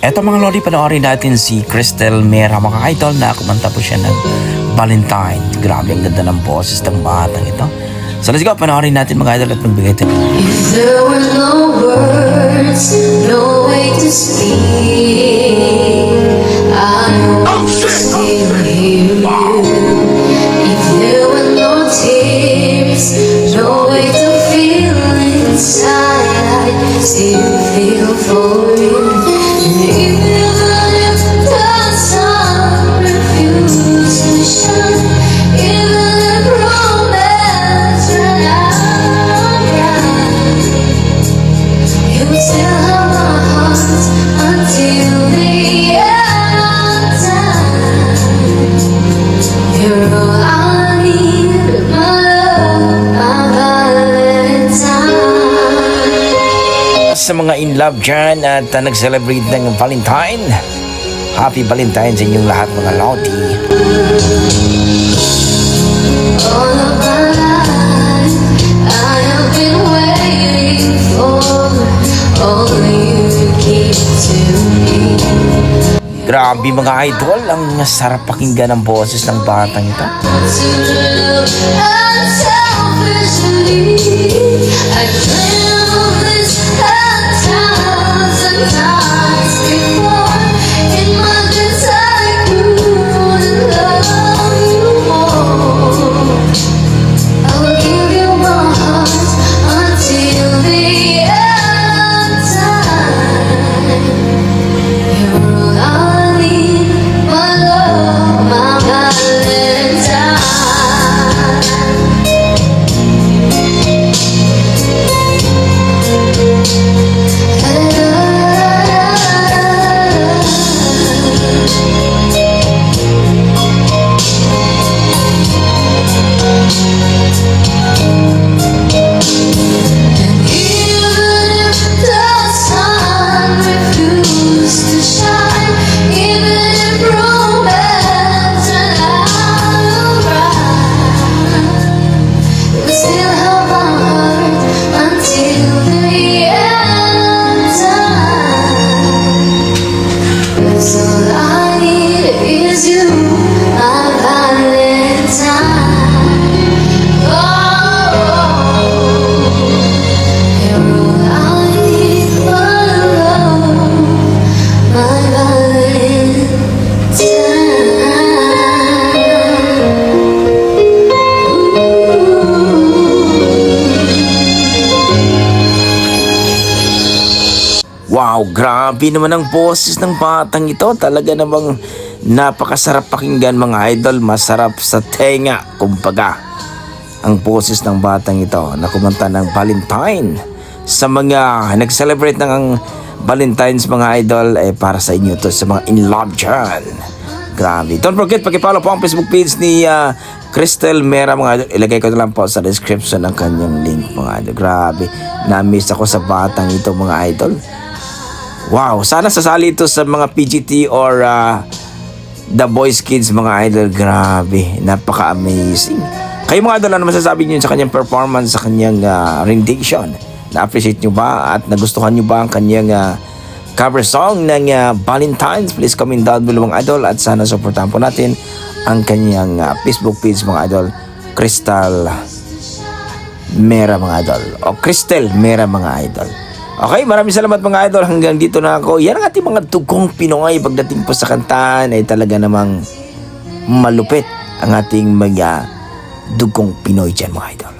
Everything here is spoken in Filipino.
Eto mga lodi, panoorin natin si Cristel Mera mga idol na kumanta po siya ng Valentine. Grabe ang ganda ng boses ng batang ito. So let's go, panoorin natin mga idol at magbigay tayo. If there were no words, no way to speak, I would still hear you. If there were no tears, no way to feel inside, I'd still feel for you. And even if the sun refused to shine, even if romance ran out, you would still have my heart until the end of time. You're all I need, my love, my Valentine. Sa mga in love dyan at nag-celebrate ng Valentine, Happy Valentine sa inyong lahat mga lodi. All of my life, I have been waiting for only you to give to me. Grabe mga idol, ang sarap pakinggan ng boses ng batang ito. To love unselfishly, I dreamt of this 1,000 times before. In my dreams I couldn't love you more. I will give you my heart until the end of time. You're all I need, my love, my Valentine. And even if the sun refused to shine, even if romance ran out of rhyme, you would still have my heart until the end of time. 'Cause all I need is you, my Valentine. You're all I need, my love, my Valentine. Wow, grabe naman ang boses ng batang ito. Talaga namang napakasarap pakinggan mga idol. Masarap sa tenga, kumbaga. Ang boses ng batang ito na kumanta ng Valentine. Sa mga nag-celebrate ng Valentine's mga idol, para sa inyo to, sa mga in love dyan. Grabe. Don't forget, pakipollow po ang Facebook page ni Cristel Mera mga idol. Ilagay ko na lang po sa description ng kanyang link mga idol. Grabe. Na-miss ako sa batang ito mga idol. Wow, sana sasali ito sa mga PGT or The Boys Kids mga idol. Grabe, napaka-amazing. Kayo mga idol, ano masasabi niyo sa kanyang performance, sa kanyang rendition? Na-appreciate nyo ba at nagustuhan nyo ba ang kanyang cover song ng Valentine's? Please comment down below mga idol at sana supportahan po natin ang kanyang Facebook page mga idol, Cristel Mera mga idol, o Cristel Mera mga idol. Okay, maraming salamat mga idol. Hanggang dito na ako. Yan ang ating mga dugong Pinoy. Pagdating po sa kantahan ay talaga namang malupit ang ating mga dugong Pinoy dyan mga idol.